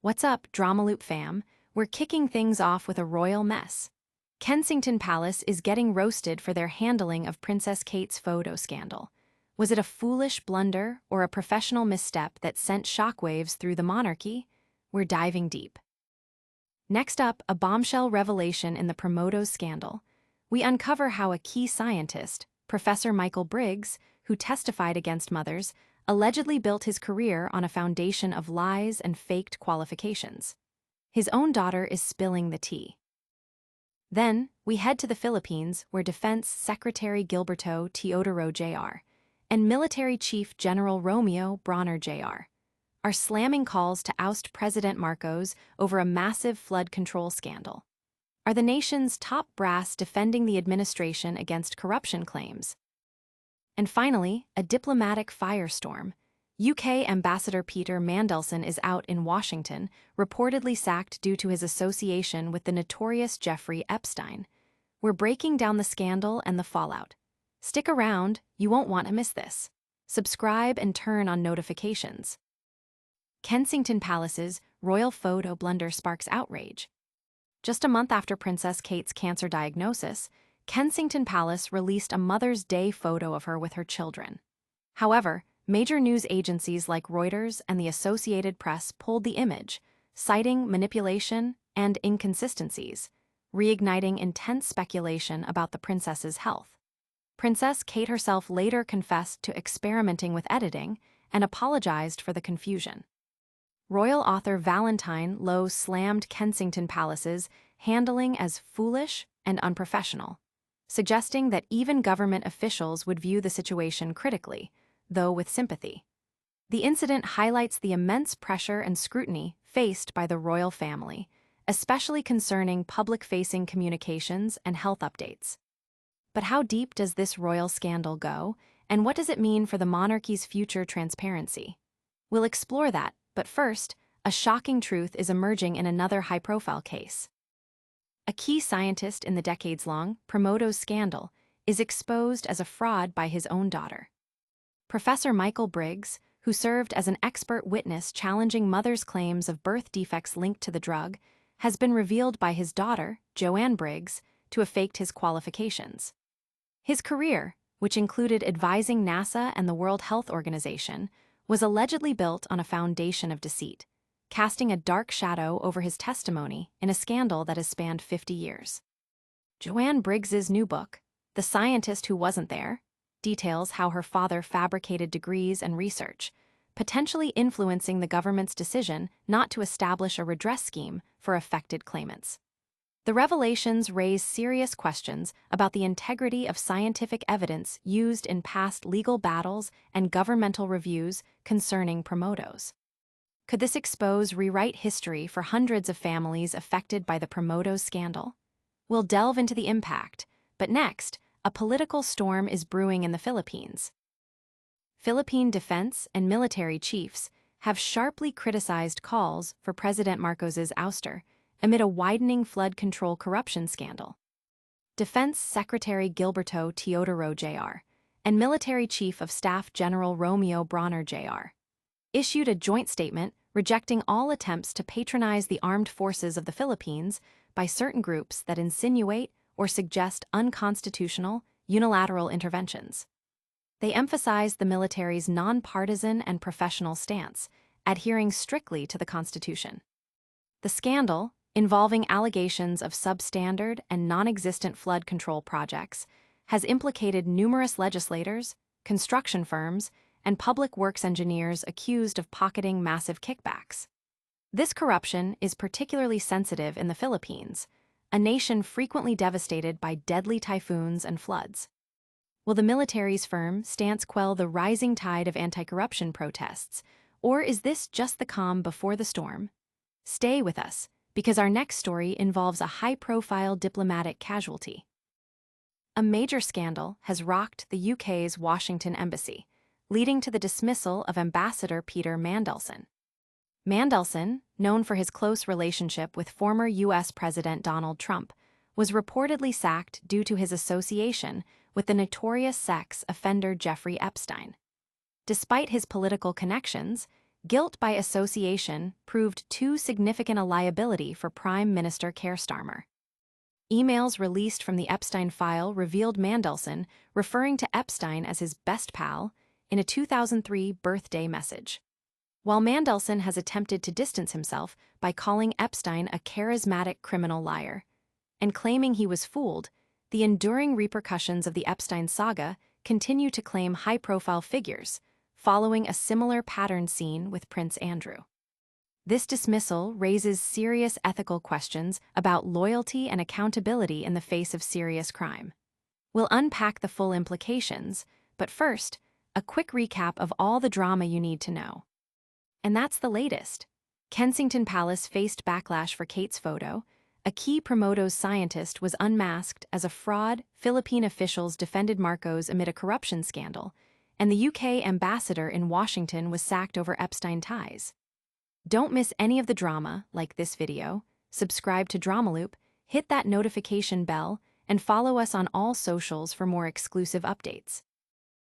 What's up, DramaLoop fam? We're kicking things off with a royal mess. Kensington Palace is getting roasted for their handling of Princess Kate's photo scandal. Was it a foolish blunder or a professional misstep that sent shockwaves through the monarchy? We're diving deep. Next up, a bombshell revelation in the Primodos scandal. We uncover how a key scientist, Professor Michael Briggs, who testified against mothers, allegedly built his career on a foundation of lies and faked qualifications. His own daughter is spilling the tea. Then, we head to the Philippines, where Defense Secretary Gilberto Teodoro Jr. and Military Chief General Romeo Bronner Jr. are slamming calls to oust President Marcos over a massive flood control scandal. Are the nation's top brass defending the administration against corruption claims? And finally, a diplomatic firestorm. UK Ambassador Peter Mandelson is out in Washington, reportedly sacked due to his association with the notorious Jeffrey Epstein. We're breaking down the scandal and the fallout. Stick around, you won't want to miss this. Subscribe and turn on notifications. Kensington Palace's royal photo blunder sparks outrage. Just a month after Princess Kate's cancer diagnosis, Kensington Palace released a Mother's Day photo of her with her children. However, major news agencies like Reuters and the Associated Press pulled the image, citing manipulation and inconsistencies, reigniting intense speculation about the princess's health. Princess Kate herself later confessed to experimenting with editing and apologized for the confusion. Royal author Valentine Lowe slammed Kensington Palace's handling as foolish and unprofessional, suggesting that even government officials would view the situation critically, though with sympathy. The incident highlights the immense pressure and scrutiny faced by the royal family, especially concerning public-facing communications and health updates. But how deep does this royal scandal go, and what does it mean for the monarchy's future transparency? We'll explore that, but first, a shocking truth is emerging in another high-profile case. A key scientist in the decades-long Primodos scandal is exposed as a fraud by his own daughter. Professor Michael Briggs, who served as an expert witness challenging mothers' claims of birth defects linked to the drug, has been revealed by his daughter, Joanne Briggs, to have faked his qualifications. His career, which included advising NASA and the World Health Organization, was allegedly built on a foundation of deceit, casting a dark shadow over his testimony in a scandal that has spanned 50 years. Joanne Briggs's new book, The Scientist Who Wasn't There, details how her father fabricated degrees and research, potentially influencing the government's decision not to establish a redress scheme for affected claimants. The revelations raise serious questions about the integrity of scientific evidence used in past legal battles and governmental reviews concerning Primodos. Could this rewrite history for hundreds of families affected by the Primodos scandal? We'll delve into the impact, but next, a political storm is brewing in the Philippines. Philippine defense and military chiefs have sharply criticized calls for President Marcos's ouster amid a widening flood control corruption scandal. Defense Secretary Gilberto Teodoro Jr. and Military Chief of Staff General Romeo Bronner Jr. issued a joint statement rejecting all attempts to patronize the armed forces of the Philippines by certain groups that insinuate or suggest unconstitutional, unilateral interventions. They emphasized the military's nonpartisan and professional stance, adhering strictly to the Constitution. The scandal, involving allegations of substandard and non-existent flood control projects, has implicated numerous legislators, construction firms, and public works engineers accused of pocketing massive kickbacks. This corruption is particularly sensitive in the Philippines, a nation frequently devastated by deadly typhoons and floods. Will the military's firm stance quell the rising tide of anti-corruption protests, or is this just the calm before the storm? Stay with us, because our next story involves a high-profile diplomatic casualty. A major scandal has rocked the UK's Washington embassy, leading to the dismissal of Ambassador Peter Mandelson. Mandelson, known for his close relationship with former U.S. President Donald Trump, was reportedly sacked due to his association with the notorious sex offender Jeffrey Epstein. Despite his political connections, Guilt by association proved too significant a liability for Prime Minister Keir Starmer. Emails released from the Epstein file revealed Mandelson referring to Epstein as his best pal in a 2003 birthday message. While Mandelson has attempted to distance himself by calling Epstein a charismatic criminal liar and claiming he was fooled, the enduring repercussions of the Epstein saga continue to claim high-profile figures, following a similar pattern seen with Prince Andrew. This dismissal raises serious ethical questions about loyalty and accountability in the face of serious crime. We'll unpack the full implications, but first, a quick recap of all the drama you need to know. And that's the latest. Kensington Palace faced backlash for Kate's photo. A key Primodos scientist was unmasked as a fraud. Philippine officials defended Marcos amid a corruption scandal, and the UK ambassador in Washington was sacked over Epstein ties. Don't miss any of the drama, like this video, subscribe to DramaLoop, hit that notification bell, and follow us on all socials for more exclusive updates.